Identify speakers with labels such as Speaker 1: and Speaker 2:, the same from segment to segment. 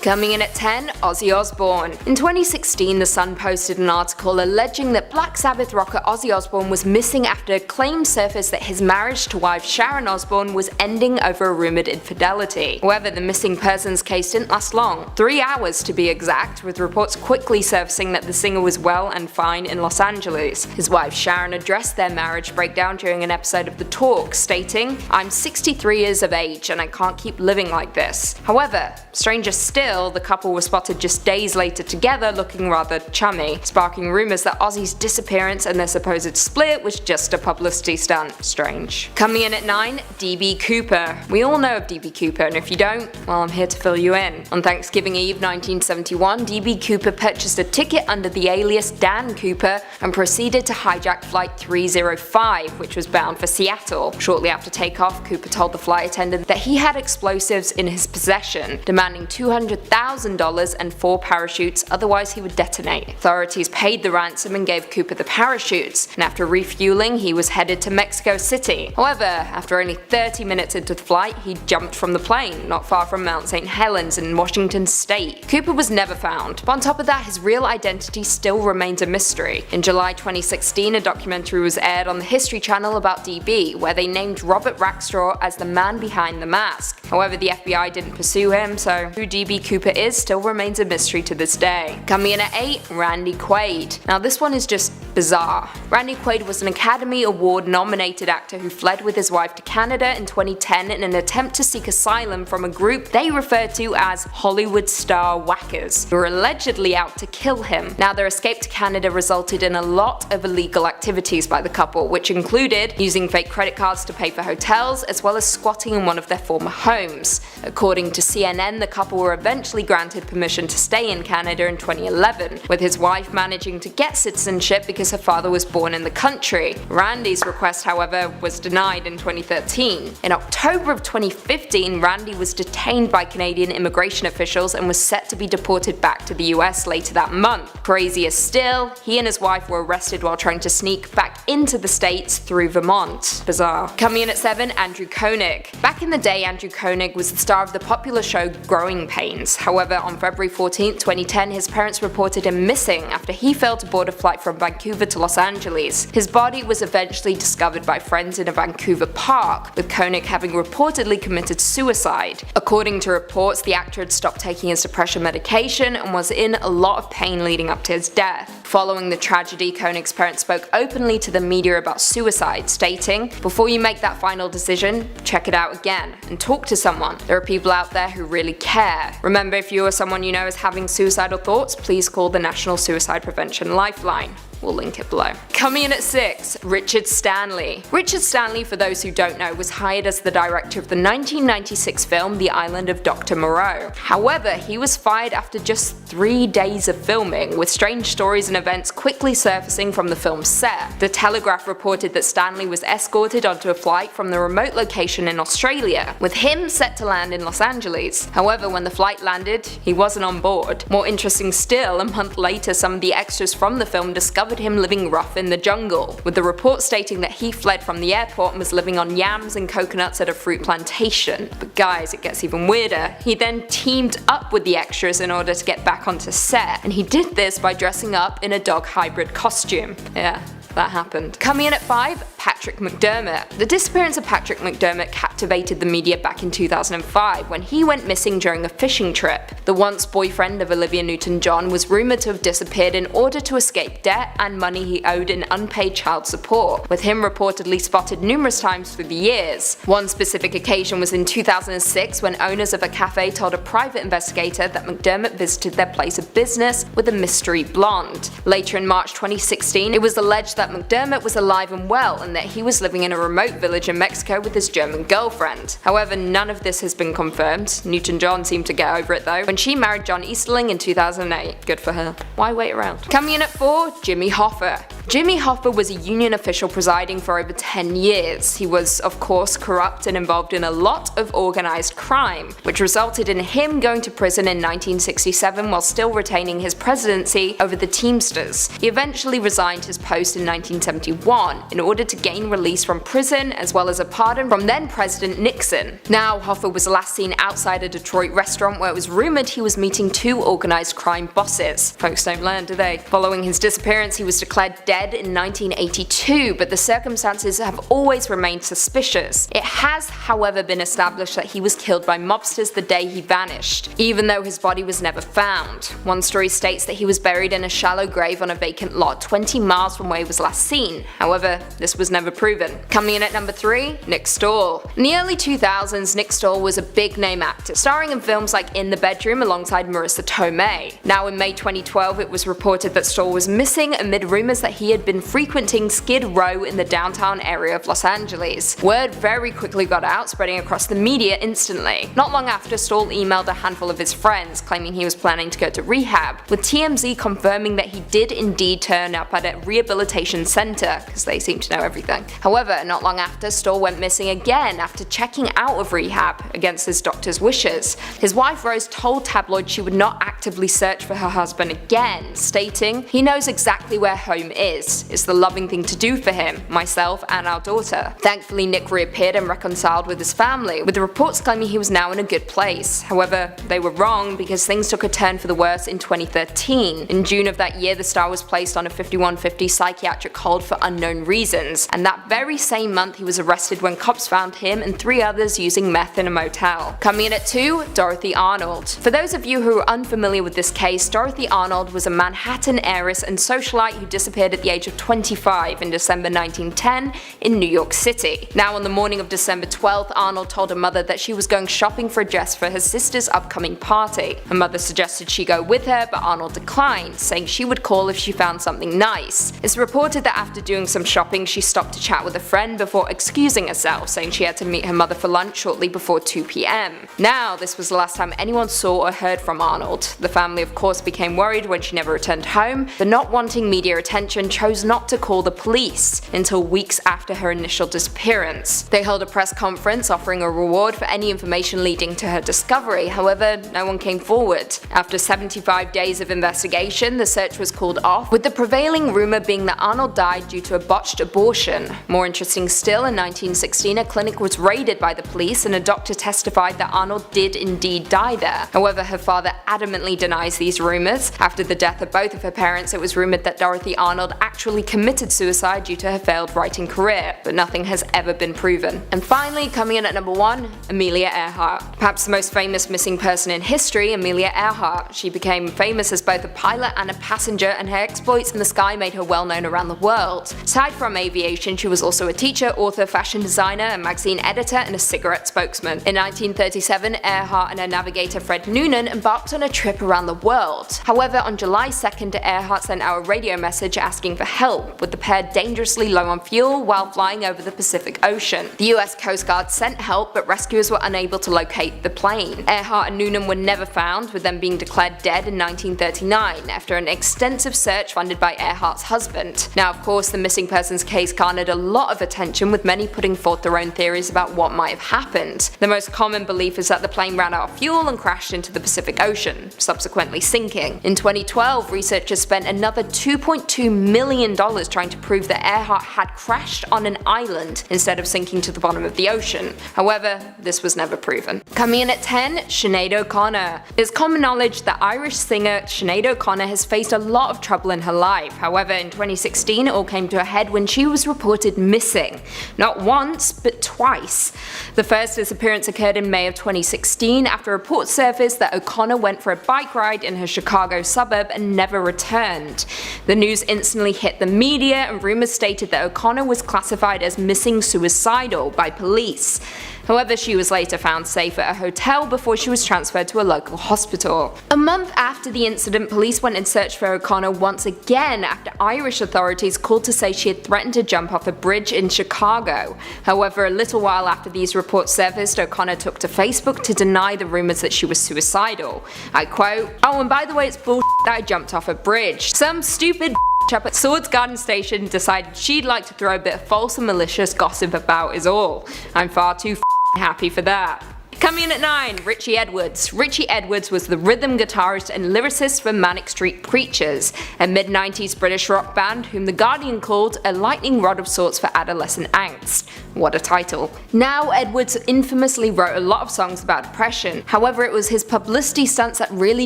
Speaker 1: Coming in at 10, Ozzy Osbourne. In 2016, The Sun posted an article alleging that Black Sabbath rocker Ozzy Osbourne was missing after a claim surfaced that his marriage to wife Sharon Osbourne was ending over a rumoured infidelity. However, the missing persons case didn't last long, 3 hours to be exact, with reports quickly surfacing that the singer was well and fine in Los Angeles. His wife Sharon addressed their marriage breakdown during an episode of The Talk, stating, "I'm 63 years of age and I can't keep living like this." However, stranger still, the couple were spotted just days later together looking rather chummy, sparking rumours that Ozzy's disappearance and their supposed split was just a publicity stunt. Strange. Coming in at 9, DB Cooper. We all know of DB Cooper, and if you don't, well, I'm here to fill you in. On Thanksgiving Eve 1971, DB Cooper purchased a ticket under the alias Dan Cooper and proceeded to hijack Flight 305, which was bound for Seattle. Shortly after takeoff, Cooper told the flight attendant that he had explosives in his possession, demanding $200,000 and 4 parachutes, otherwise he would detonate. Authorities paid the ransom and gave Cooper the parachutes, and after refueling, he was headed to Mexico City. However, after only 30 minutes into the flight, he jumped from the plane, not far from Mount St. Helens in Washington State. Cooper was never found, but on top of that, his real identity still remains a mystery. In July 2016, a documentary was aired on the History Channel about DB, where they named Robert Rackstraw as the man behind the mask. However, the FBI didn't pursue him, so who DB Cooper is still remains a mystery to this day. Coming in at 8, Randy Quaid. Now this one is just bizarre. Randy Quaid was an Academy Award nominated actor who fled with his wife to Canada in 2010 in an attempt to seek asylum from a group they referred to as Hollywood star whackers, who were allegedly out to kill him. Now their escape to Canada resulted in a lot of illegal activities by the couple, which included using fake credit cards to pay for hotels, as well as squatting in one of their former homes. According to CNN, the couple were eventually granted permission to stay in Canada in 2011, with his wife managing to get citizenship because her father was born in the country. Randy's request, however, was denied in 2013. In October of 2015, Randy was detained by Canadian immigration officials and was set to be deported back to the US later that month. Crazier still, he and his wife were arrested while trying to sneak back into the States through Vermont. Bizarre. Coming in at 7, Andrew Koenig. Back in the day, Andrew Koenig was the star of the popular show Growing Pains. However, on February 14, 2010, his parents reported him missing after he failed to board a flight from Vancouver to Los Angeles. His body was eventually discovered by friends in a Vancouver park, with Koenig having reportedly committed suicide. According to reports, the actor had stopped taking his depression medication and was in a lot of pain leading up to his death. Following the tragedy, Koenig's parents spoke openly to the media about suicide, stating, "Before you make that final decision, check it out again and talk to someone. There are people out there who really care. Remember, if you or someone you know is having suicidal thoughts, please call the National Suicide Prevention Lifeline." We'll link it below. Coming in at 6, Richard Stanley. Richard Stanley, for those who don't know, was hired as the director of the 1996 film The Island of Dr. Moreau. However, he was fired after just 3 days of filming, with strange stories and events quickly surfacing from the film's set. The Telegraph reported that Stanley was escorted onto a flight from the remote location in Australia, with him set to land in Los Angeles. However, when the flight landed, he wasn't on board. More interesting still, a month later, some of the extras from the film discovered him living rough in the jungle, with the report stating that he fled from the airport and was living on yams and coconuts at a fruit plantation. But guys, it gets even weirder. He then teamed up with the extras in order to get back onto set, and he did this by dressing up in a dog hybrid costume. Yeah, that happened. Coming in at 5, Patrick McDermott. The disappearance of Patrick McDermott captivated the media back in 2005 when he went missing during a fishing trip. The once boyfriend of Olivia Newton-John was rumoured to have disappeared in order to escape debt and money he owed in unpaid child support, with him reportedly spotted numerous times through the years. One specific occasion was in 2006 when owners of a cafe told a private investigator that McDermott visited their place of business with a mystery blonde. Later in March 2016, it was alleged that McDermott was alive and well and that he was living in a remote village in Mexico with his German girlfriend. However, none of this has been confirmed. Newton-John seemed to get over it though when she married John Easterling in 2008. Good for her. Why wait around? Coming in at 4, Jimmy Hoffa. Jimmy Hoffa was a union official presiding for over 10 years. He was, of course, corrupt and involved in a lot of organised crime, which resulted in him going to prison in 1967 while still retaining his presidency over the Teamsters. He eventually resigned his post in 1971 in order to gain release from prison as well as a pardon from then President Nixon. Now, Hoffa was last seen outside a Detroit restaurant where it was rumored he was meeting two organized crime bosses. Folks don't learn, do they? Following his disappearance, he was declared dead in 1982, but the circumstances have always remained suspicious. It has, however, been established that he was killed by mobsters the day he vanished, even though his body was never found. One story states that he was buried in a shallow grave on a vacant lot 20 miles from where he was last seen. However, this was never proven. Coming in at number 3, Nick Stahl. In the early 2000s, Nick Stahl was a big name actor, starring in films like In the Bedroom alongside Marissa Tomei. Now in May 2012, it was reported that Stahl was missing amid rumors that he had been frequenting Skid Row in the downtown area of Los Angeles. Word very quickly got out, spreading across the media instantly. Not long after, Stahl emailed a handful of his friends, claiming he was planning to go to rehab, with TMZ confirming that he did indeed turn up at a rehabilitation center, because they seem to know everything. However, not long after, Stahl went missing again after checking out of rehab against his doctor's wishes. His wife Rose told tabloids she would not actively search for her husband again, stating, "He knows exactly where home is. It's the loving thing to do for him, myself and our daughter." Thankfully, Nick reappeared and reconciled with his family, with the reports claiming he was now in a good place. However, they were wrong because things took a turn for the worse in 2013. In June of that year, the star was placed on a 5150 psychiatric hold for unknown reasons, and that very same month he was arrested when cops found him and 3 others using meth in a motel. Coming in at 2, Dorothy Arnold. For those of you who are unfamiliar with this case, Dorothy Arnold was a Manhattan heiress and socialite who disappeared at the age of 25 in December 1910 in New York City. Now, on the morning of December 12th, Arnold told her mother that she was going shopping for a dress for her sister's upcoming party. Her mother suggested she go with her, but Arnold declined, saying she would call if she found something nice. It's reported that after doing some shopping, she stopped to chat with a friend before excusing herself, saying she had to meet her mother for lunch shortly before 2 p.m. Now, this was the last time anyone saw or heard from Arnold. The family, of course, became worried when she never returned home, but not wanting media attention, chose not to call the police until weeks after her initial disappearance. They held a press conference offering a reward for any information leading to her discovery. However, no one came forward. After 75 days of investigation, the search was called off, with the prevailing rumor being that Arnold died due to a botched abortion. More interesting still, in 1916 a clinic was raided by the police and a doctor testified that Arnold did indeed die there. However, her father adamantly denies these rumors. After the death of both of her parents, it was rumored that Dorothy Arnold actually committed suicide due to her failed writing career, but nothing has ever been proven. And finally, coming in at number 1, Amelia Earhart. Perhaps the most famous missing person in history, Amelia Earhart. She became famous as both a pilot and a passenger, and her exploits in the sky made her well known around the world. Aside from aviation, she was also a teacher, author, fashion designer, a magazine editor, and a cigarette spokesman. In 1937, Earhart and her navigator Fred Noonan embarked on a trip around the world. However, on July 2nd, Earhart sent out a radio message asking for help, with the pair dangerously low on fuel while flying over the Pacific Ocean. The US Coast Guard sent help, but rescuers were unable to locate the plane. Earhart and Noonan were never found, with them being declared dead in 1939 after an extensive search funded by Earhart's husband. Now, of course, the missing persons case garnered a lot of attention, with many putting forth their own theories about what might have happened. The most common belief is that the plane ran out of fuel and crashed into the Pacific Ocean, subsequently sinking. In 2012, researchers spent another $2.2 million trying to prove that Earhart had crashed on an island instead of sinking to the bottom of the ocean. However, this was never proven. Coming in at 10, Sinead O'Connor. It's common knowledge that Irish singer Sinead O'Connor has faced a lot of trouble in her life. However, in 2016 it all came to a head when she was reported missing. Not once, but twice. The first disappearance occurred in May of 2016 after reports surfaced that O'Connor went for a bike ride in her Chicago suburb and never returned. The news instantly hit the media, and rumors stated that O'Connor was classified as missing suicidal by police. However, she was later found safe at a hotel before she was transferred to a local hospital. A month after the incident, police went and searched for O'Connor once again after Irish authorities called to say she had threatened to jump off a bridge in Chicago. However, a little while after these reports surfaced, O'Connor took to Facebook to deny the rumors that she was suicidal. I quote, "Oh, and by the way, it's bullshit that I jumped off a bridge. Some stupid up at Swords Garden Station decided she'd like to throw a bit of false and malicious gossip about is all. I'm far too happy for that." Coming in at 9, Richie Edwards. Richie Edwards was the rhythm guitarist and lyricist for Manic Street Preachers, a mid-90s British rock band whom The Guardian called a lightning rod of sorts for adolescent angst. What a title. Now, Edwards infamously wrote a lot of songs about depression. However, it was his publicity stunts that really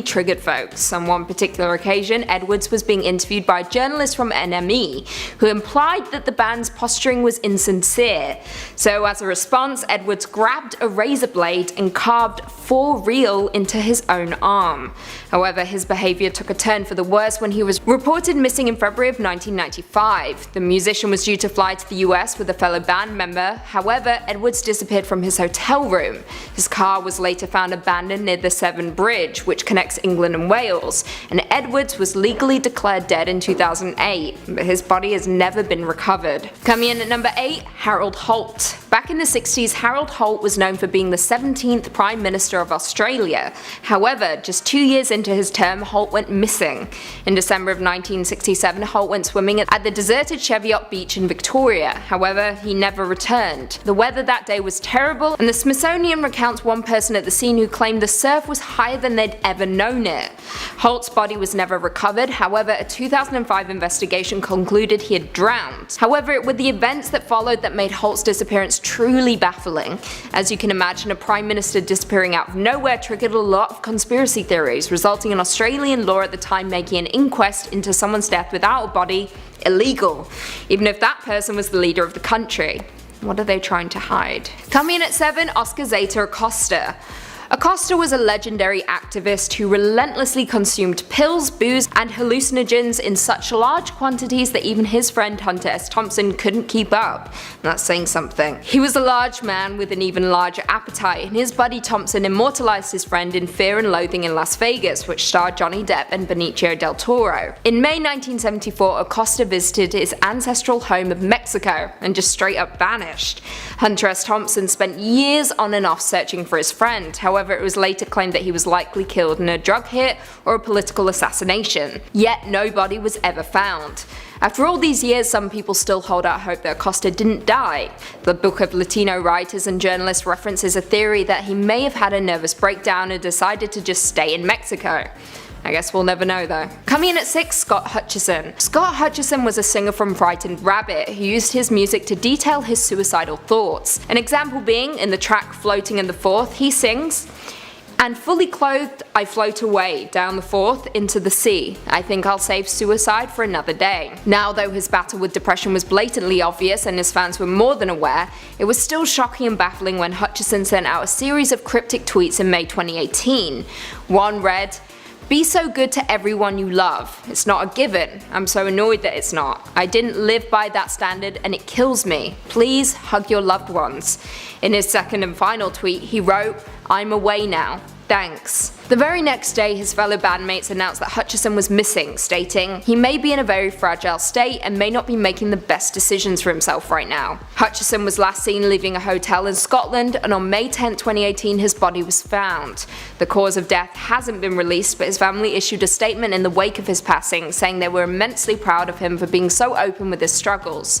Speaker 1: triggered folks. On one particular occasion, Edwards was being interviewed by a journalist from NME, who implied that the band's posturing was insincere. So as a response, Edwards grabbed a razor blade and carved "for real" into his own arm. However, his behaviour took a turn for the worse when he was reported missing in February of 1995. The musician was due to fly to the US with a fellow band member. However, Edwards disappeared from his hotel room. His car was later found abandoned near the Severn Bridge, which connects England and Wales, and Edwards was legally declared dead in 2008, but his body has never been recovered. Coming in at number 8, Harold Holt. Back in the 60s, Harold Holt was known for being the 17th Prime Minister of Australia. However, just 2 years into his term, Holt went missing. In December of 1967, Holt went swimming at the deserted Cheviot Beach in Victoria. However, he never returned. The weather that day was terrible, and the Smithsonian recounts one person at the scene who claimed the surf was higher than they'd ever known it. Holt's body was never recovered. However, a 2005 investigation concluded he had drowned. However, it were the events that followed that made Holt's disappearance truly baffling. As you can imagine, a Prime Minister disappearing out of nowhere triggered a lot of conspiracy theories, resulting in Australian law at the time making an inquest into someone's death without a body illegal, even if that person was the leader of the country. What are they trying to hide? Coming in at 7, Oscar Zeta Acosta. Acosta was a legendary activist who relentlessly consumed pills, booze, and hallucinogens in such large quantities that even his friend Hunter S. Thompson couldn't keep up. That's saying something. He was a large man with an even larger appetite, and his buddy Thompson immortalized his friend in Fear and Loathing in Las Vegas, which starred Johnny Depp and Benicio del Toro. In May 1974, Acosta visited his ancestral home of Mexico and just straight up vanished. Hunter S. Thompson spent years on and off searching for his friend. However, it was later claimed that he was likely killed in a drug hit or a political assassination. Yet no body was ever found. After all these years, some people still hold out hope that Acosta didn't die. The Book of Latino Writers and Journalists references a theory that he may have had a nervous breakdown and decided to just stay in Mexico. I guess we'll never know though. Coming in at 6, Scott Hutchison. Scott Hutchison was a singer from Frightened Rabbit who used his music to detail his suicidal thoughts. An example being, in the track Floating in the Fourth, he sings, "And fully clothed I float away, down the Forth into the sea. I think I'll save suicide for another day." Now, though his battle with depression was blatantly obvious and his fans were more than aware, it was still shocking and baffling when Hutchison sent out a series of cryptic tweets in May 2018. One read, "Be so good to everyone you love. It's not a given. I'm so annoyed that it's not. I didn't live by that standard and it kills me. Please hug your loved ones." In his second and final tweet, he wrote, "I'm away now. Thanks." The very next day, his fellow bandmates announced that Hutchison was missing, stating, "He may be in a very fragile state and may not be making the best decisions for himself right now." Hutchison was last seen leaving a hotel in Scotland, and on May 10, 2018 his body was found. The cause of death hasn't been released, but his family issued a statement in the wake of his passing, saying they were immensely proud of him for being so open with his struggles.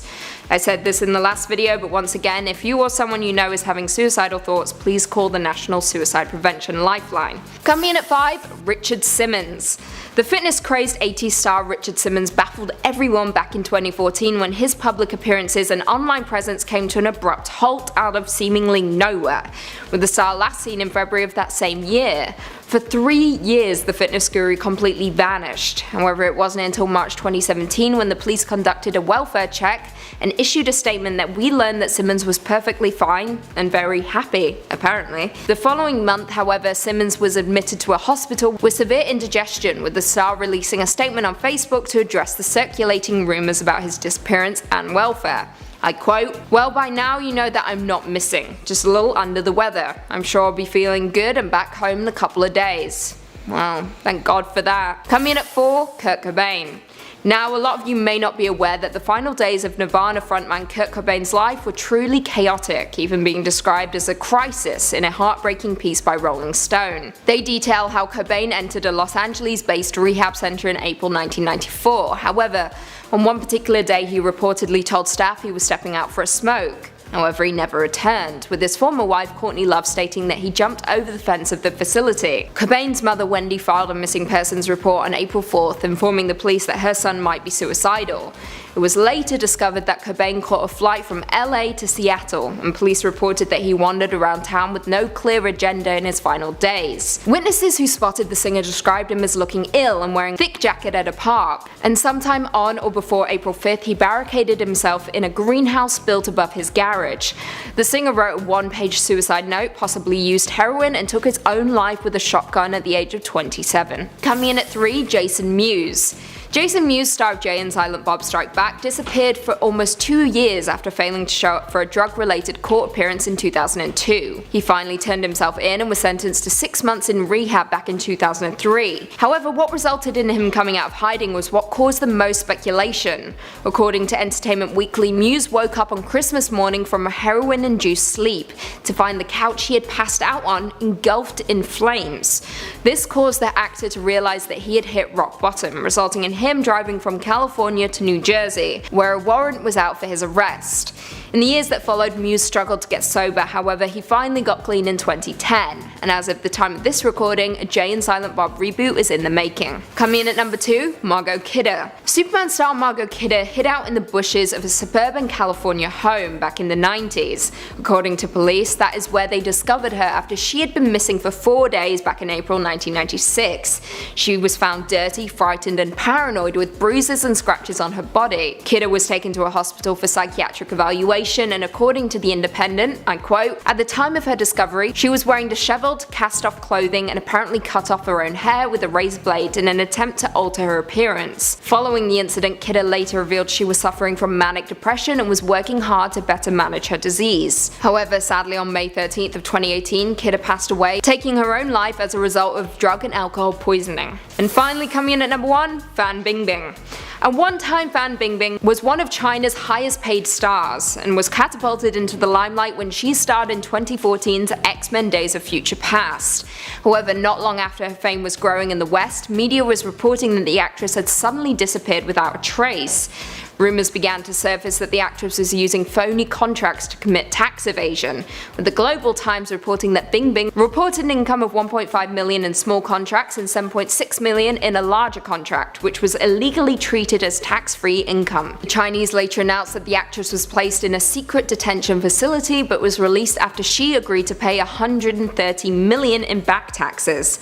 Speaker 1: I said this in the last video, but once again, if you or someone you know is having suicidal thoughts, please call the National Suicide Prevention Lifeline. Coming in at 5, Richard Simmons. The fitness-crazed 80s star Richard Simmons baffled everyone back in 2014 when his public appearances and online presence came to an abrupt halt out of seemingly nowhere, with the star last seen in February of that same year. For 3 years, the fitness guru completely vanished. However, it wasn't until March 2017 when the police conducted a welfare check and issued a statement that we learned that Simmons was perfectly fine and very happy, apparently. The following month, however, Simmons was admitted to a hospital with severe indigestion, with the star releasing a statement on Facebook to address the circulating rumours about his disappearance and welfare. I quote, "Well, by now you know that I'm not missing, just a little under the weather. I'm sure I'll be feeling good and back home in a couple of days." Well, thank God for that. Coming in at 4, Kurt Cobain. Now, a lot of you may not be aware that the final days of Nirvana frontman Kurt Cobain's life were truly chaotic, even being described as a crisis in a heartbreaking piece by Rolling Stone. They detail how Cobain entered a Los Angeles-based rehab center in April 1994. However, on one particular day he reportedly told staff he was stepping out for a smoke. However, he never returned, with his former wife Courtney Love stating that he jumped over the fence of the facility. Cobain's mother Wendy filed a missing persons report on April 4th, informing the police that her son might be suicidal. It was later discovered that Cobain caught a flight from LA to Seattle, and police reported that he wandered around town with no clear agenda in his final days. Witnesses who spotted the singer described him as looking ill and wearing a thick jacket at a park, and sometime on or before April 5th he barricaded himself in a greenhouse built above his garage. The singer wrote a one-page suicide note, possibly used heroin, and took his own life with a shotgun at the age of 27. Coming in at 3, Jason Mewes. Jason Mewes, star of Jay and Silent Bob Strike Back, disappeared for almost 2 years after failing to show up for a drug-related court appearance in 2002. He finally turned himself in and was sentenced to 6 months in rehab back in 2003. However, what resulted in him coming out of hiding was what caused the most speculation. According to Entertainment Weekly, Mewes woke up on Christmas morning from a heroin-induced sleep to find the couch he had passed out on engulfed in flames. This caused the actor to realize that he had hit rock bottom, resulting in him driving from California to New Jersey, where a warrant was out for his arrest. In the years that followed, Mewes struggled to get sober, however he finally got clean in 2010, and as of the time of this recording, a Jay and Silent Bob reboot is in the making. Coming in at number 2, Margot Kidder. Superman star Margot Kidder hid out in the bushes of a suburban California home back in the 90s. According to police, that is where they discovered her after she had been missing for 4 days back in April 1996. She was found dirty, frightened, and paranoid with bruises and scratches on her body. Kidder was taken to a hospital for psychiatric evaluation, and according to The Independent, I quote, "At the time of her discovery, she was wearing disheveled, cast-off clothing and apparently cut off her own hair with a razor blade in an attempt to alter her appearance." Following the incident, Kidder later revealed she was suffering from manic depression and was working hard to better manage her disease. However, sadly on May 13th of 2018, Kidder passed away, taking her own life as a result of drug and alcohol poisoning. And finally, coming in at number 1, Fan Bingbing. At one time, Fan Bingbing was one of China's highest paid stars, and was catapulted into the limelight when she starred in 2014's X-Men Days of Future Past. However, not long after her fame was growing in the West, media was reporting that the actress had suddenly disappeared without a trace. Rumours began to surface that the actress was using phony contracts to commit tax evasion, with the Global Times reporting that Bingbing reported an income of $1.5 million in small contracts and $7.6 million in a larger contract, which was illegally treated as tax-free income. The Chinese later announced that the actress was placed in a secret detention facility but was released after she agreed to pay $130 million in back taxes.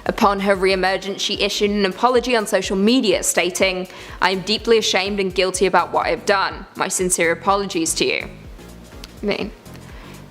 Speaker 1: Upon her re-emergence, she issued an apology on social media stating, "I am deeply ashamed and guilty about what I have done. My sincere apologies to you." I mean,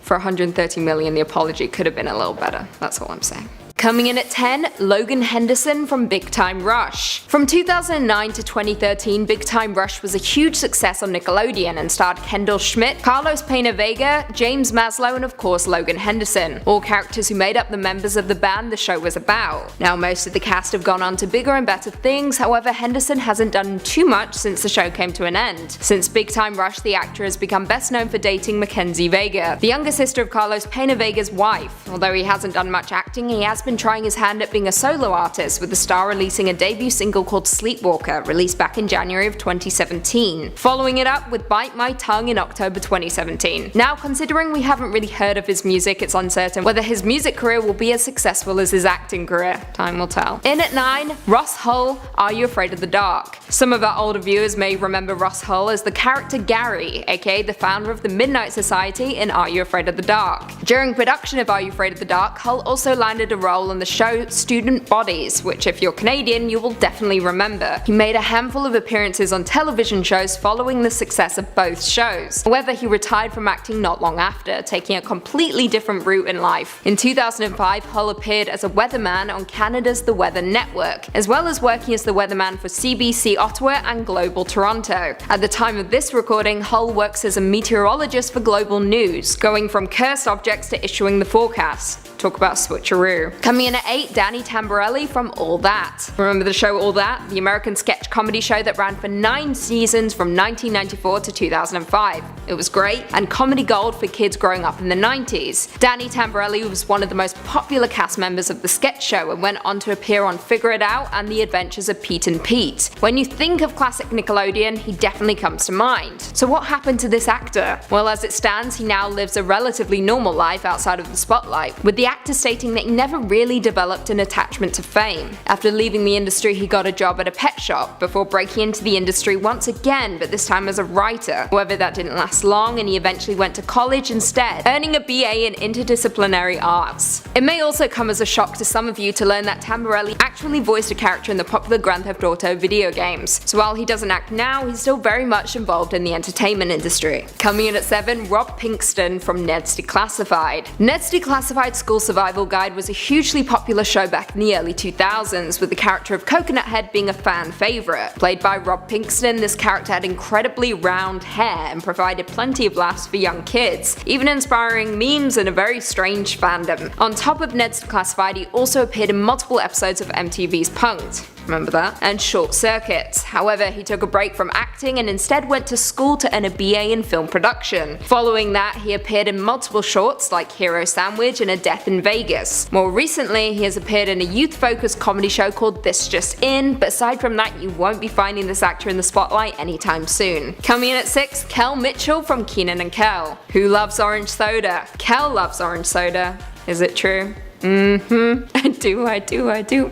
Speaker 1: for $130 million, the apology could have been a little better, that's all I'm saying. Coming in at 10, Logan Henderson from Big Time Rush. From 2009 to 2013, Big Time Rush was a huge success on Nickelodeon and starred Kendall Schmidt, Carlos Pena Vega, James Maslow, and of course Logan Henderson, all characters who made up the members of the band the show was about. Now most of the cast have gone on to bigger and better things, however Henderson hasn't done too much since the show came to an end. Since Big Time Rush, the actor has become best known for dating Mackenzie Vega, the younger sister of Carlos Pena Vega's wife. Although he hasn't done much acting, he has been trying his hand at being a solo artist, with the star releasing a debut single called Sleepwalker, released back in January of 2017, following it up with Bite My Tongue in October 2017. Now, considering we haven't really heard of his music, it's uncertain whether his music career will be as successful as his acting career. Time will tell. In at 9, Ross Hull, Are You Afraid of the Dark? Some of our older viewers may remember Ross Hull as the character Gary, aka the founder of the Midnight Society in Are You Afraid of the Dark. During production of Are You Afraid of the Dark, Hull also landed a role on the show Student Bodies, which if you're Canadian you will definitely remember. He made a handful of appearances on television shows following the success of both shows. However, he retired from acting not long after, taking a completely different route in life. In 2005, Hull appeared as a weatherman on Canada's The Weather Network, as well as working as the weatherman for CBC Ottawa and Global Toronto. At the time of this recording, Hull works as a meteorologist for Global News, going from cursed objects to issuing the forecast. Talk about switcheroo. Coming in at 8, Danny Tamborelli from All That. Remember the show All That? The American sketch comedy show that ran for 9 seasons from 1994 to 2005. It was great, and comedy gold for kids growing up in the 90s. Danny Tamborelli was one of the most popular cast members of the sketch show and went on to appear on Figure It Out and The Adventures of Pete and Pete. When you think of classic Nickelodeon, he definitely comes to mind. So what happened to this actor? Well, as it stands, he now lives a relatively normal life outside of the spotlight, with the actor stating that he never really developed an attachment to fame. After leaving the industry, he got a job at a pet shop before breaking into the industry once again, but this time as a writer. However, that didn't last long and he eventually went to college instead, earning a BA in interdisciplinary arts. It may also come as a shock to some of you to learn that Tamborelli actually voiced a character in the popular Grand Theft Auto video games, so while he doesn't act now, he's still very much involved in the entertainment industry. Coming in at 7, Rob Pinkston from Ned's Declassified. Ned's Declassified School Survival Guide was a hugely popular show back in the early 2000s, with the character of Coconut Head being a fan favourite. Played by Rob Pinkston, this character had incredibly round hair and provided plenty of laughs for young kids, even inspiring memes and a very strange fandom. On top of Ned's Declassified, he also appeared in multiple episodes of MTV's Punk'd. Remember that? And Short Circuit. However, he took a break from acting and instead went to school to earn a BA in film production. Following that, he appeared in multiple shorts like Hero Sandwich and A Death in Vegas. More recently, he has appeared in a youth-focused comedy show called This Just In, but aside from that, you won't be finding this actor in the spotlight anytime soon. Coming in at 6, Kel Mitchell from Kenan and Kel. Who loves orange soda? Kel loves orange soda. Is it true? I do.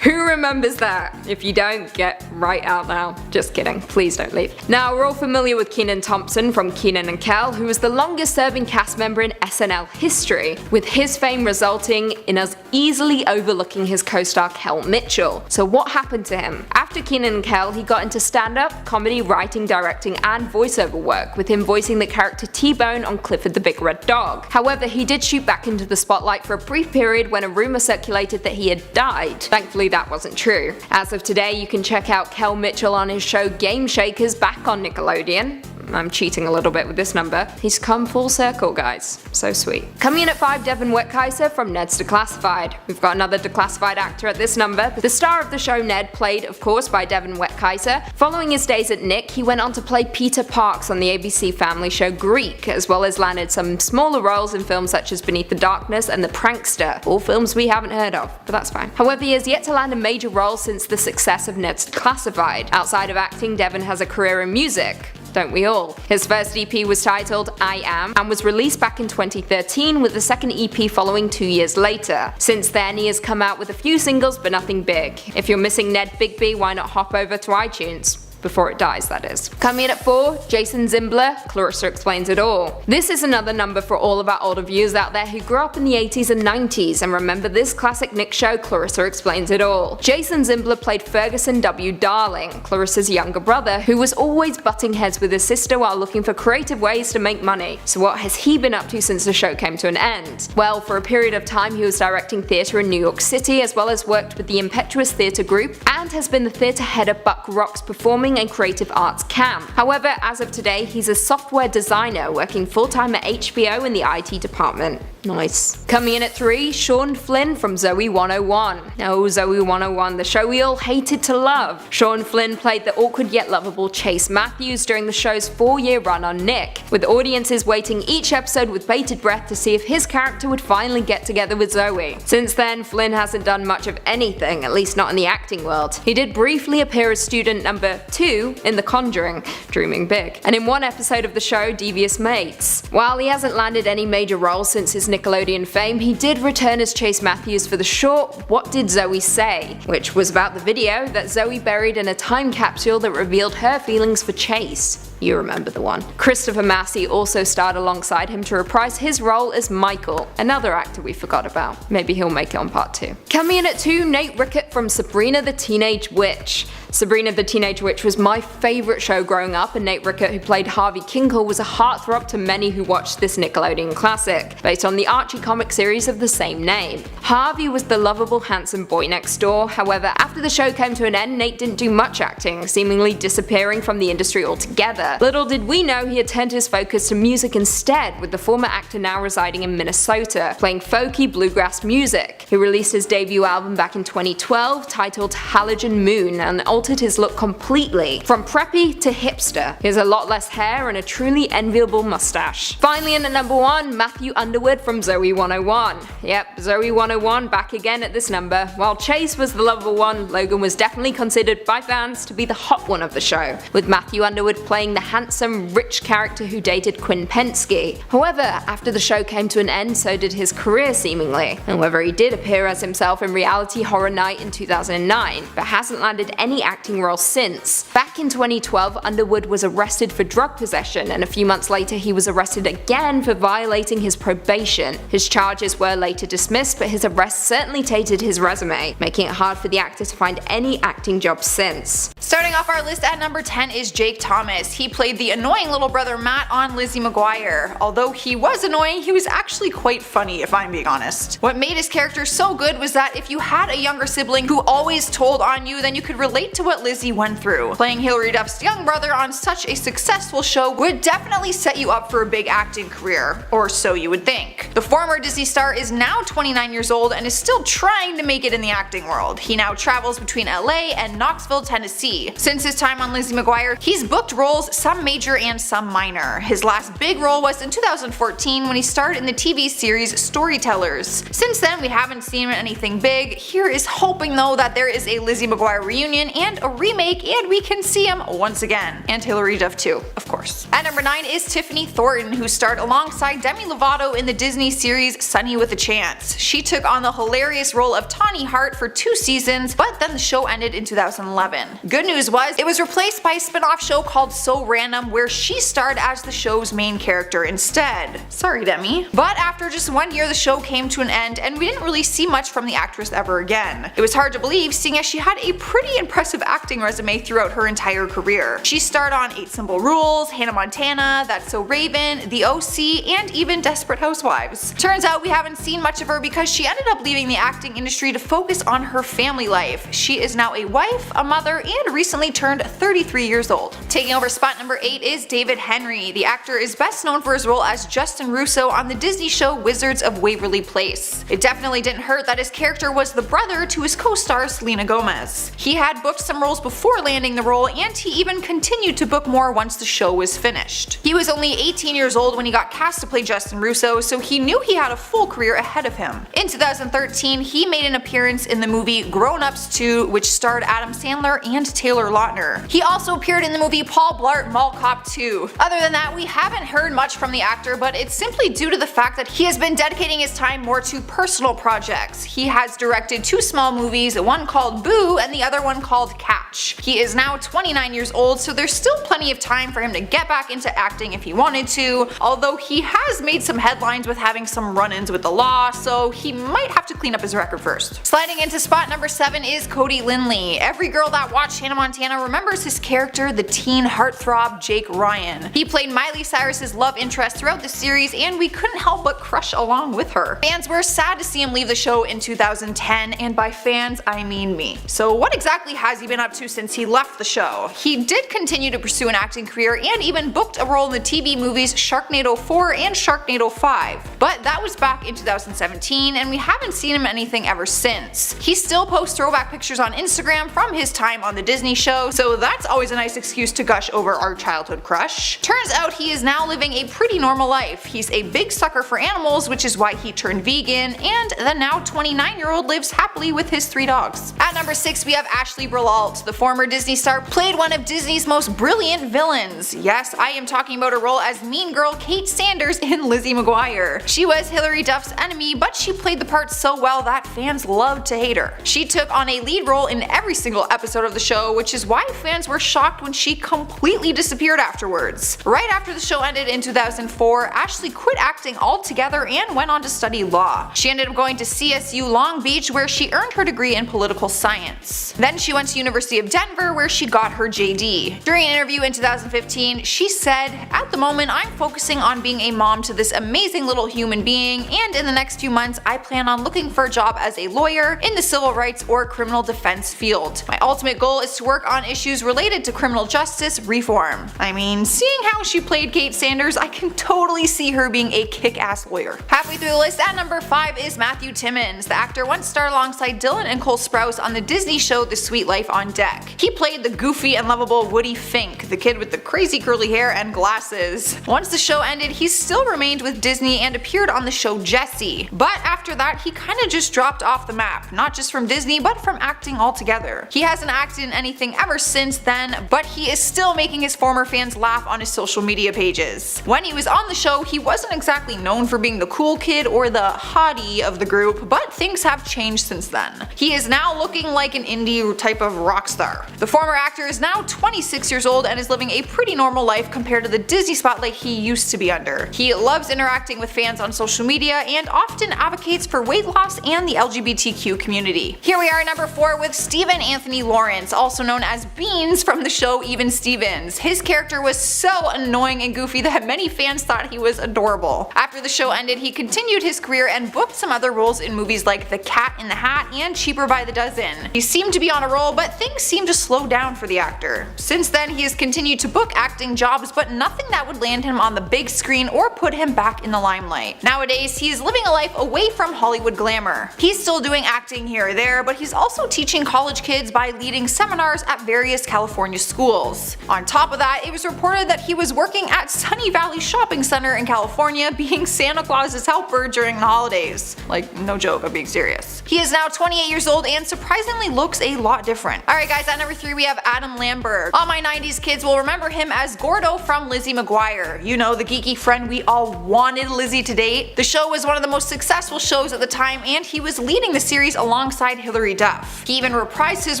Speaker 1: Who remembers that? If you don't, get right out now. Just kidding, please don't leave. Now, we're all familiar with Kenan Thompson from Kenan and Kel, who was the longest serving cast member in SNL history, with his fame resulting in us easily overlooking his co-star Kel Mitchell. So what happened to him? After Kenan and Kel, he got into stand-up, comedy, writing, directing, and voiceover work, with him voicing the character T-Bone on Clifford the Big Red Dog. However, he did shoot back into the spotlight for a brief period when a rumor circulated that he had died. Thankfully, that wasn't true. As of today, you can check out Kel Mitchell on his show Game Shakers back on Nickelodeon. I'm cheating a little bit with this number. He's come full circle, guys. So sweet. Coming in at 5, Devin Wettkaiser from Ned's Declassified. We've got another declassified actor at this number. The star of the show Ned, played of course by Devin Wettkaiser. Following his days at Nick, he went on to play Peter Parks on the ABC family show Greek, as well as landed some smaller roles in films such as Beneath the Darkness and The Prankster, all films we haven't heard of, but that's fine. However, he has yet to land a major role since the success of Ned's Declassified. Outside of acting, Devin has a career in music. Don't we all? His first EP was titled I Am and was released back in 2013, with the second EP following 2 years later. Since then, he has come out with a few singles but nothing big. If you're missing Ned Bigby, why not hop over to iTunes? Before it dies, that is. Coming in at 4, Jason Zimbler, Clarissa Explains It All. This is another number for all of our older viewers out there who grew up in the 80s and 90s and remember this classic Nick show, Clarissa Explains It All. Jason Zimbler played Ferguson W. Darling, Clarissa's younger brother, who was always butting heads with his sister while looking for creative ways to make money. So what has he been up to since the show came to an end? Well, for a period of time he was directing theatre in New York City, as well as worked with the Impetuous Theatre Group, and has been the theatre head at Buck Rock's Performing and Creative Arts Camp. However, as of today, he's a software designer working full-time at HBO in the IT department. Nice. Coming in at 3, Sean Flynn from Zoe 101. Oh, Zoe 101, the show we all hated to love. Sean Flynn played the awkward yet lovable Chase Matthews during the show's 4-year run on Nick, with audiences waiting each episode with bated breath to see if his character would finally get together with Zoe. Since then, Flynn hasn't done much of anything, at least not in the acting world. He did briefly appear as student number 2 in The Conjuring, dreaming big, and in one episode of the show Devious Mates. While he hasn't landed any major roles since his Nickelodeon fame, he did return as Chase Matthews for the short What Did Zoe Say?, which was about the video that Zoe buried in a time capsule that revealed her feelings for Chase. You remember the one. Christopher Massey also starred alongside him to reprise his role as Michael, another actor we forgot about. Maybe he'll make it on part 2. Coming in at 2, Nate Rickett from Sabrina the Teenage Witch. Sabrina the Teenage Witch was my favourite show growing up, and Nate Rickett, who played Harvey Kinkle, was a heartthrob to many who watched this Nickelodeon classic, based on the Archie comic series of the same name. Harvey was the lovable, handsome boy next door. However, after the show came to an end, Nate didn't do much acting, seemingly disappearing from the industry altogether. However, little did we know he had turned his focus to music instead, with the former actor now residing in Minnesota, playing folky bluegrass music. He released his debut album back in 2012 titled Halogen Moon and altered his look completely, from preppy to hipster. He has a lot less hair and a truly enviable mustache. Finally in at number 1, Matthew Underwood from Zoe 101. Yep, Zoe 101 back again at this number. While Chase was the lovable one, Logan was definitely considered by fans to be the hot one of the show, with Matthew Underwood playing the handsome, rich character who dated Quinn Penske. However, after the show came to an end, so did his career seemingly. However, he did appear as himself in Reality Horror Night in 2009, but hasn't landed any acting roles since. Back in 2012, Underwood was arrested for drug possession, and a few months later he was arrested again for violating his probation. His charges were later dismissed, but his arrest certainly tainted his resume, making it hard for the actor to find any acting jobs since.
Speaker 2: Starting off our list at number 10 is Jake Thomas. He played the annoying little brother Matt on Lizzie McGuire. Although he was annoying, he was actually quite funny if I'm being honest. What made his character so good was that if you had a younger sibling who always told on you, then you could relate to what Lizzie went through. Playing Hilary Duff's young brother on such a successful show would definitely set you up for a big acting career, or so you would think. The former Disney star is now 29 years old and is still trying to make it in the acting world. He now travels between LA and Knoxville, Tennessee. Since his time on Lizzie McGuire, he's booked roles, some major and some minor. His last big role was in 2014 when he starred in the TV series Storytellers. Since then we haven't seen him in anything big. Here is hoping though that there is a Lizzie McGuire reunion and a remake and we can see him once again. And Hilary Duff too, of course. At number 9 is Tiffany Thornton, who starred alongside Demi Lovato in the Disney series Sunny with a Chance. She took on the hilarious role of Tawny Hart for 2 seasons, but then the show ended in 2011. Good news was, it was replaced by a spin-off show called So Random where she starred as the show's main character instead. Sorry Demi. But after just 1 year the show came to an end and we didn't really see much from the actress ever again. It was hard to believe seeing as she had a pretty impressive acting resume throughout her entire career. She starred on 8 Simple Rules, Hannah Montana, That's So Raven, The OC, and even Desperate Housewives. Turns out we haven't seen much of her because she ended up leaving the acting industry to focus on her family life. She is now a wife, a mother, and recently turned 33 years old. Taking over spot number 8 is David Henry. The actor is best known for his role as Justin Russo on the Disney show Wizards of Waverly Place. It definitely didn't hurt that his character was the brother to his co-star Selena Gomez. He had booked some roles before landing the role and he even continued to book more once the show was finished. He was only 18 years old when he got cast to play Justin Russo, so he knew he had a full career ahead of him. In 2013, he made an appearance in the movie Grown Ups 2, which starred Adam Sandler and Taylor Lautner. He also appeared in the movie Paul Blart Mall Cop 2. Other than that, we haven't heard much from the actor, but it's simply due to the fact that he has been dedicating his time more to personal projects. He has directed 2 small movies, one called Boo and the other one called Catch. He is now 29 years old, so there's still plenty of time for him to get back into acting if he wanted to, although he has made some headlines with having some run-ins with the law, so he might have to clean up his record first. Sliding into spot number 7 is Cody Lindley. Every girl that watched Hannah Montana remembers his character, the teen heartthrob Jake Ryan. He played Miley Cyrus's love interest throughout the series and we couldn't help but crush along with her. Fans were sad to see him leave the show in 2010, and by fans I mean me. So what exactly has he been up to since he left the show? He did continue to pursue an acting career and even booked a role in the TV movies Sharknado 4 and Sharknado 5. But that was back in 2017 and we haven't seen him in anything ever since. He still posts throwback pictures on Instagram from his time on the Disney show, so that's always a nice excuse to gush over our childhood crush. Turns out he is now living a pretty normal life. He's a big sucker for animals, which is why he turned vegan, and the now 29-year-old lives happily with his 3 dogs. At number 6 we have Ashley Brilalt. The former Disney star played one of Disney's most brilliant villains. Yes, I am talking about her role as mean girl Kate Sanders in Lizzie McGuire. She was Hilary Duff's enemy, but she played the part so well that fans loved to hate her. She took on a lead role in every single episode of the show, which is why fans were shocked when she completely disappeared afterwards. Right after the show ended in 2004, Ashley quit acting altogether and went on to study law. She ended up going to CSU Long Beach where she earned her degree in political science. Then she went to University of Denver, where she got her JD. During an interview in 2015, she said, "At the moment, I'm focusing on being a mom to this amazing little human being, and in the next few months, I plan on looking for a job as a lawyer in the civil rights or criminal defense field. My ultimate goal is to work on issues related to criminal justice reform." I mean, seeing how she played Kate Sanders, I can totally see her being a kick-ass lawyer. Halfway through the list at number 5 is Matthew Timmons. The actor once starred alongside Dylan and Cole Sprouse on the Disney show The Sweet Life on Deck. He played the goofy and lovable Woody Fink, the kid with the crazy curly hair and glasses. Once the show ended, he still remained with Disney and appeared on the show Jessie. But after that, he kinda just dropped off the map, not just from Disney, but from acting altogether. He hasn't acted in anything ever since then, but he is still making his former fans laugh on his social media pages. When he was on the show, he wasn't exactly known for being the cool kid or the hottie of the group, but things have changed since then. He is now looking like an indie type of rock star. The former actor is now 26 years old and is living a pretty normal life compared to the Disney spotlight he used to be under. He loves interacting with fans on social media and often advocates for weight loss and the LGBTQ community. Here we are at number 4 with Stephen Anthony Lawrence, also known as Beans from the show Even Stevens. His character was so annoying and goofy that many fans thought he was adorable. After the show ended, he continued his career and booked some other roles in movies like The Cat in the Hat and Cheaper by the Dozen. He seemed to be on a roll, but things seemed to slow down for the actor. Since then, he has continued to book acting jobs, but nothing that would land him on the big screen or put him back in the limelight. Nowadays, he is living a life away from Hollywood glamour. He's still doing acting here or there, but he's also teaching college kids by leading seminars at various California schools. On top of that, it was reported that he was working at Sunny Valley Shopping Center in California being Santa Claus's helper during the holidays. Like, no joke, I'm being serious. He is now 28 years old and surprisingly looks a lot different. Alright guys, at number 3 we have Adam Lambert. All my 90s kids will remember him as Gordo from Lizzie McGuire. You know, the geeky friend we all wanted Lizzie to date. The show was one of the most successful shows at the time, and he was leading the series alongside Hilary Duff. He even reprised his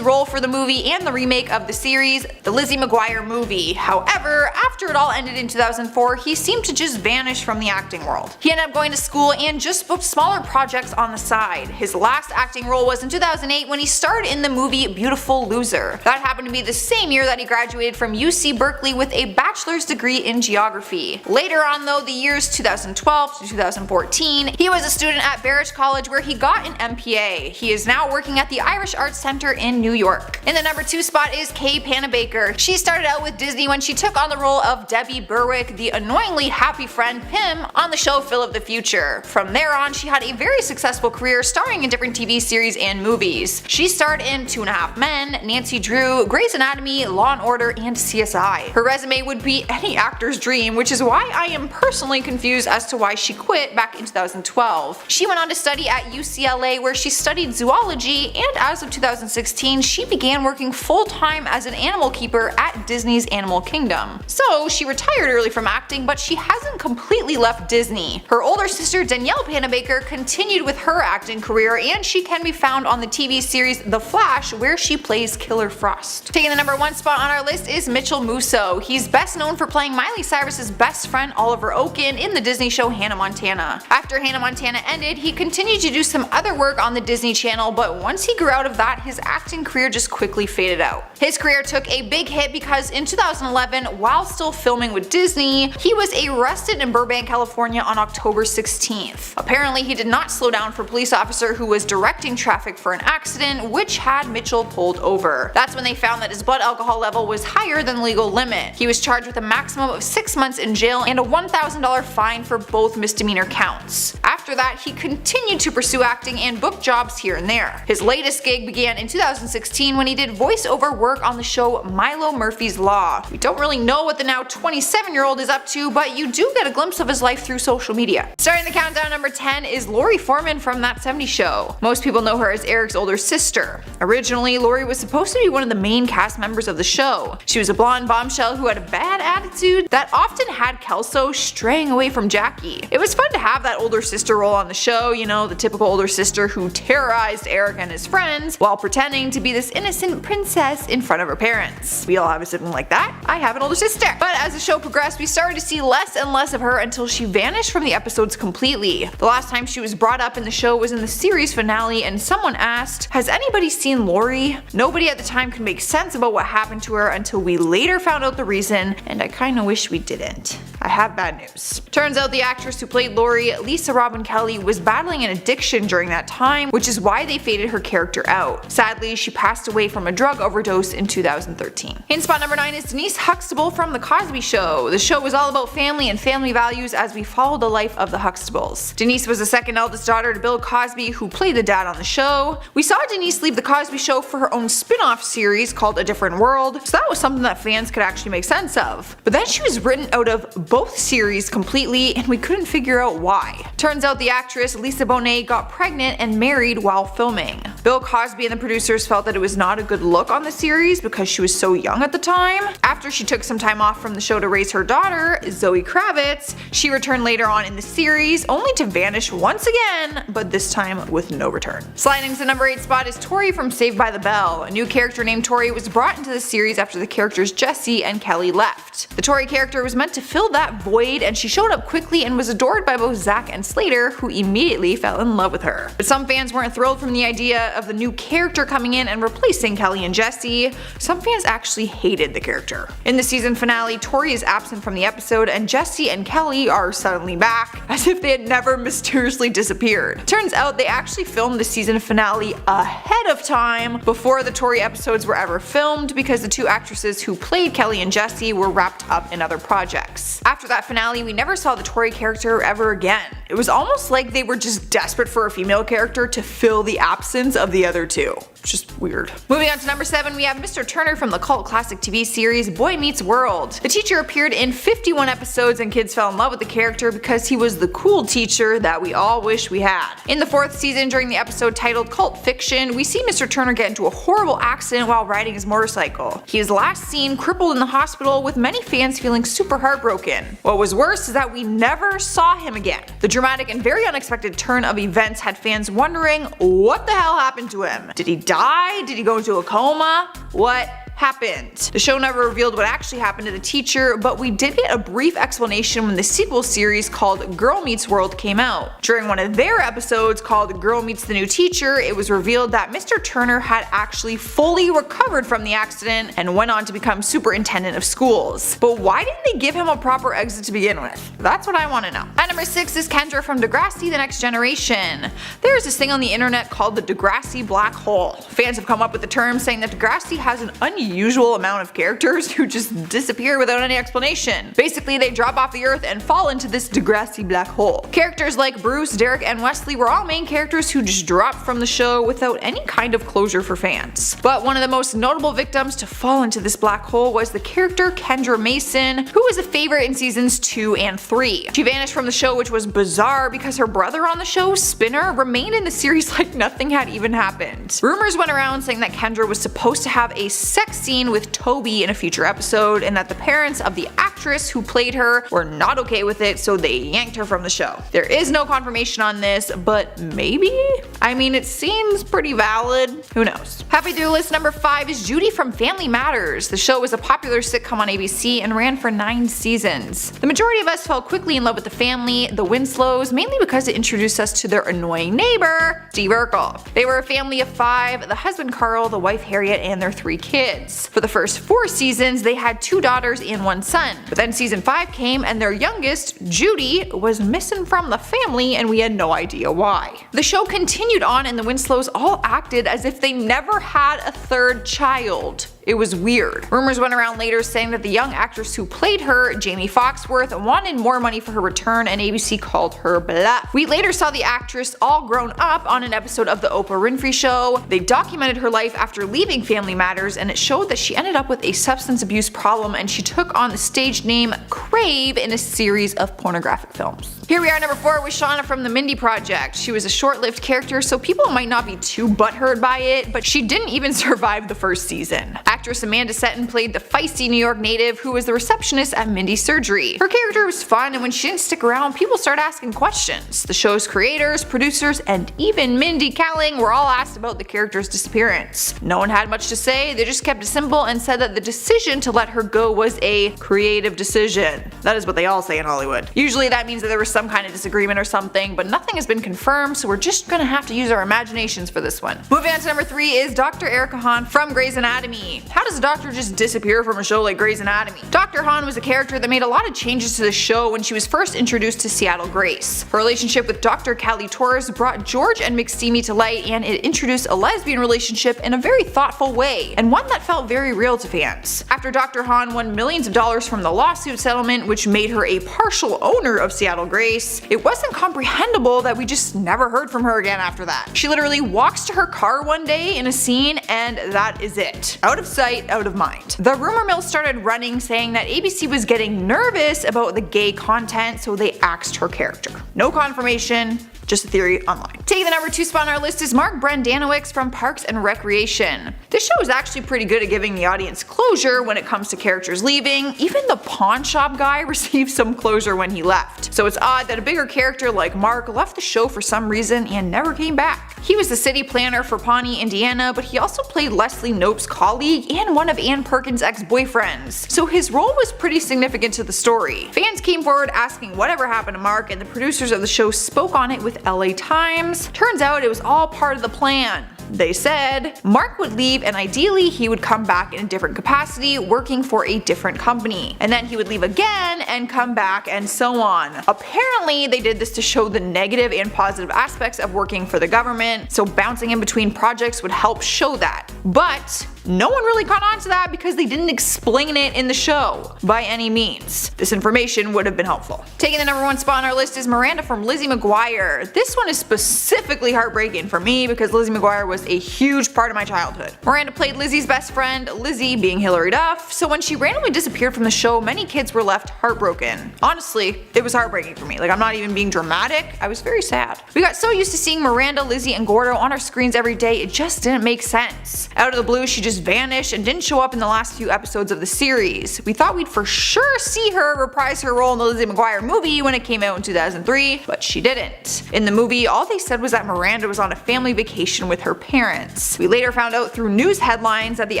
Speaker 2: role for the movie and the remake of the series, the Lizzie McGuire movie. However, after it all ended in 2004, he seemed to just vanish from the acting world. He ended up going to school and just booked smaller projects on the side. His last acting role was in 2008 when he starred in the movie Beautiful Loser. That happened to be the same year that he graduated from UC Berkeley with a bachelor's degree in geography. Later on though, the years 2012 to 2014, he was a student at Barrett College where he got an MPA. He is now working at the Irish Arts Center in New York. In the number 2 spot is Kay Panabaker. She started out with Disney when she took on the role of Debbie Berwick, the annoyingly happy friend Pym, on the show Phil of the Future. From there on, she had a very successful career starring in different TV series and movies. She starred in 2.5 Men, Nancy Drew, Grey's Anatomy, Law & Order, and CSI. Her resume would be any actor's dream, which is why I am personally confused as to why she quit back in 2012. She went on to study at UCLA where she studied zoology, and as of 2016 she began working full-time as an animal keeper at Disney's Animal Kingdom. So she retired early from acting, but she hasn't completely left Disney. Her older sister Danielle Panabaker continued with her acting career, and she can be found on the TV series The Flash where she plays Killer Frost. Taking the number 1 spot on our list is Mitchell Musso. He's best known for playing Miley Cyrus's best friend Oliver Oaken in the Disney show Hannah Montana. After Hannah Montana ended, he continued to do some other work on the Disney Channel, but once he grew out of that, his acting career just quickly faded out. His career took a big hit because in 2011, while still filming with Disney, he was arrested in Burbank, California on October 16th. Apparently, he did not slow down for a police officer who was directing traffic for an accident, which had Mitchell pulled over. That's when they found that his blood alcohol level was higher than the legal limit. He was charged with a maximum of 6 months in jail and a $1,000 fine for both misdemeanor counts. After that, he continued to pursue acting and book jobs here and there. His latest gig began in 2016 when he did voiceover work on the show Milo Murphy's Law. We don't really know what the now 27-year-old is up to, but you do get a glimpse of his life through social media. Starting the countdown, number 10 is Lori Foreman from That 70s Show. Most people know her as Eric's older sister. Originally, Lori was supposed to be one of the main cast members of the show. She was a blonde bombshell who had a bad attitude that often had Kelso straying away from Jackie. It was fun to have that older sister role on the show, you know, the typical older sister who terrorized Eric and his friends while pretending to be this innocent princess in front of her parents. We all have a sibling like that. I have an older sister. But as the show progressed, we started to see less and less of her until she vanished from the episodes completely. The last time she was brought up in the show was in the series finale, and someone asked, "Has anybody seen Lori?" Nobody at the time could make sense about what happened to her until we later found out the reason, and I kinda wish we didn't. I have bad news. Turns out the actress who played Lori, Lisa Robin Kelly, was battling an addiction during that time, which is why they faded her character out. Sadly, she passed away from a drug overdose in 2013. In spot number 9 is Denise Huxtable from The Cosby Show. The show was all about family and family values as we followed the life of the Huxtables. Denise was the second eldest daughter to Bill Cosby, who played the dad on the show. We saw Denise leave The Cosby Show for her own spin-off series called A Different World, so that was something that fans could actually make sense of. But then she was written out of both series completely, and we couldn't figure out why. Turns out the actress Lisa Bonet got pregnant and married while filming. Bill Cosby and the producers felt that it was not a good look on the series because she was so young at the time. After she took some time off from the show to raise her daughter, Zoe Kravitz, she returned later on in the series, only to vanish once again, but this time with no return. Sliding to the number 8 spot is Tori from Saved by the Bell. A new character named Tori was brought into the series after the characters Jesse and Kelly left. The Tori character was meant to fill that void, and she showed up quickly and was adored by both Zach and Slater, who immediately fell in love with her. But some fans weren't thrilled from the idea of the new character coming in and replacing Kelly and Jesse. Some fans actually hated the character. In the season finale, Tori is absent from the episode, and Jesse and Kelly are suddenly back, as if they had never mysteriously disappeared. Turns out they actually filmed the season finale ahead of time, before the Tori episodes were ever filmed, because the two actresses who played Kelly and Jesse were wrapped up in other projects. After that finale, we never saw the Tori character ever again. It was almost like they were just desperate for a female character to fill the absence of the other two. Just weird. Moving on to number 7, we have Mr. Turner from the cult classic TV series Boy Meets World. The teacher appeared in 51 episodes, and kids fell in love with the character because he was the cool teacher that we all wish we had. In the 4th season, during the episode titled Cult Fiction, we see Mr. Turner get into a horrible accident while riding his motorcycle. He is last seen crippled in the hospital, with many fans feeling super heartbroken. What was worse is that we never saw him again. The dramatic and very unexpected turn of events had fans wondering what the hell happened to him. Did he die? Did he go into a coma? What happened? The show never revealed what actually happened to the teacher, but we did get a brief explanation when the sequel series called Girl Meets World came out. During one of their episodes called Girl Meets the New Teacher, it was revealed that Mr. Turner had actually fully recovered from the accident and went on to become superintendent of schools. But why didn't they give him a proper exit to begin with? That's what I want to know. At number 6 is Kendra from Degrassi: The Next Generation. There's this thing on the internet called the Degrassi black hole. Fans have come up with the term, saying that Degrassi has an unusual amount of characters who just disappear without any explanation. Basically, they drop off the earth and fall into this Degrassi black hole. Characters like Bruce, Derek, and Wesley were all main characters who just dropped from the show without any kind of closure for fans. But one of the most notable victims to fall into this black hole was the character Kendra Mason, who was a favorite in seasons 2 and 3. She vanished from the show, which was bizarre because her brother on the show, Spinner, remained in the series like nothing had even happened. Rumors went around saying that Kendra was supposed to have a sex scene with Toby in a future episode, and that the parents of the actress who played her were not okay with it, so they yanked her from the show. There is no confirmation on this, but maybe? I mean, it seems pretty valid. Who knows? Halfway through list number 5 is Judy from Family Matters. The show was a popular sitcom on ABC and ran for 9 seasons. The majority of us fell quickly in love with the family, the Winslows, mainly because it introduced us to their annoying neighbor, Steve Urkel. They were a family of 5, the husband Carl, the wife Harriet, and their 3 kids. For the first 4 seasons, they had 2 daughters and 1 son. But then season 5 came, and their youngest, Judy, was missing from the family, and we had no idea why. The show continued on, and the Winslows all acted as if they never had a 3rd child. It was weird. Rumors went around later saying that the young actress who played her, Jamie Foxworth, wanted more money for her return, and ABC called her bluff. We later saw the actress all grown up on an episode of The Oprah Winfrey Show. They documented her life after leaving Family Matters, and it showed that she ended up with a substance abuse problem, and she took on the stage name Crave in a series of pornographic films. Here we are, number 4, with Shauna from The Mindy Project. She was a short-lived character, so people might not be too butthurt by it, but she didn't even survive the first season. Actress Amanda Setton played the feisty New York native who was the receptionist at Mindy's surgery. Her character was fun, and when she didn't stick around, people started asking questions. The show's creators, producers, and even Mindy Kaling were all asked about the character's disappearance. No one had much to say, they just kept it simple and said that the decision to let her go was a creative decision. That is what they all say in Hollywood. Usually that means that there was some kind of disagreement or something, but nothing has been confirmed, so we're just gonna have to use our imaginations for this one. Moving on to number 3 is Dr. Erica Hahn from Grey's Anatomy. How does a doctor just disappear from a show like Grey's Anatomy? Dr. Hahn was a character that made a lot of changes to the show when she was first introduced to Seattle Grace. Her relationship with Dr. Callie Torres brought George and McSteamy to light, and it introduced a lesbian relationship in a very thoughtful way, and one that felt very real to fans. After Dr. Hahn won millions of dollars from the lawsuit settlement, which made her a partial owner of Seattle Grace, it wasn't comprehensible that we just never heard from her again after that. She literally walks to her car one day in a scene, and that is it. Out of sight, out of mind. The rumor mill started running, saying that ABC was getting nervous about the gay content, so they axed her character. No confirmation, just a theory online. Taking the number 2 spot on our list is Mark Brendanawicz from Parks and Recreation. This show is actually pretty good at giving the audience closure when it comes to characters leaving. Even the pawn shop guy received some closure when he left. So it's odd that a bigger character like Mark left the show for some reason and never came back. He was the city planner for Pawnee, Indiana, but he also played Leslie Knope's colleague and one of Ann Perkins' ex-boyfriends. So his role was pretty significant to the story. Fans came forward asking whatever happened to Mark, and the producers of the show spoke on it with LA Times. Turns out it was all part of the plan. They said Mark would leave and ideally he would come back in a different capacity working for a different company. And then he would leave again and come back and so on. Apparently they did this to show the negative and positive aspects of working for the government, so bouncing in between projects would help show that. But no one really caught on to that because they didn't explain it in the show by any means. This information would have been helpful. Taking the number 1 spot on our list is Miranda from Lizzie McGuire. This one is specifically heartbreaking for me because Lizzie McGuire was a huge part of my childhood. Miranda played Lizzie's best friend, Lizzie being Hilary Duff, so when she randomly disappeared from the show, many kids were left heartbroken. Honestly, it was heartbreaking for me. Like, I'm not even being dramatic, I was very sad. We got so used to seeing Miranda, Lizzie, and Gordo on our screens every day, it just didn't make sense. Out of the blue, she just vanished and didn't show up in the last few episodes of the series. We thought we'd for sure see her reprise her role in the Lizzie McGuire movie when it came out in 2003, but she didn't. In the movie, all they said was that Miranda was on a family vacation with her parents. We later found out through news headlines that the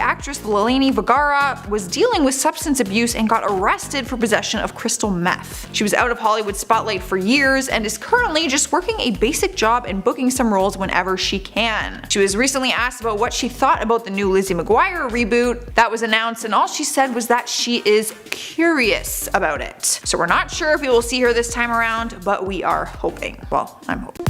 Speaker 2: actress Lelani Vergara was dealing with substance abuse and got arrested for possession of crystal meth. She was out of Hollywood spotlight for years and is currently just working a basic job and booking some roles whenever she can. She was recently asked about what she thought about the new Lizzie McGuire reboot that was announced, and all she said was that she is curious about it. So we're not sure if we will see her this time around, but we are hoping. Well, I'm hoping.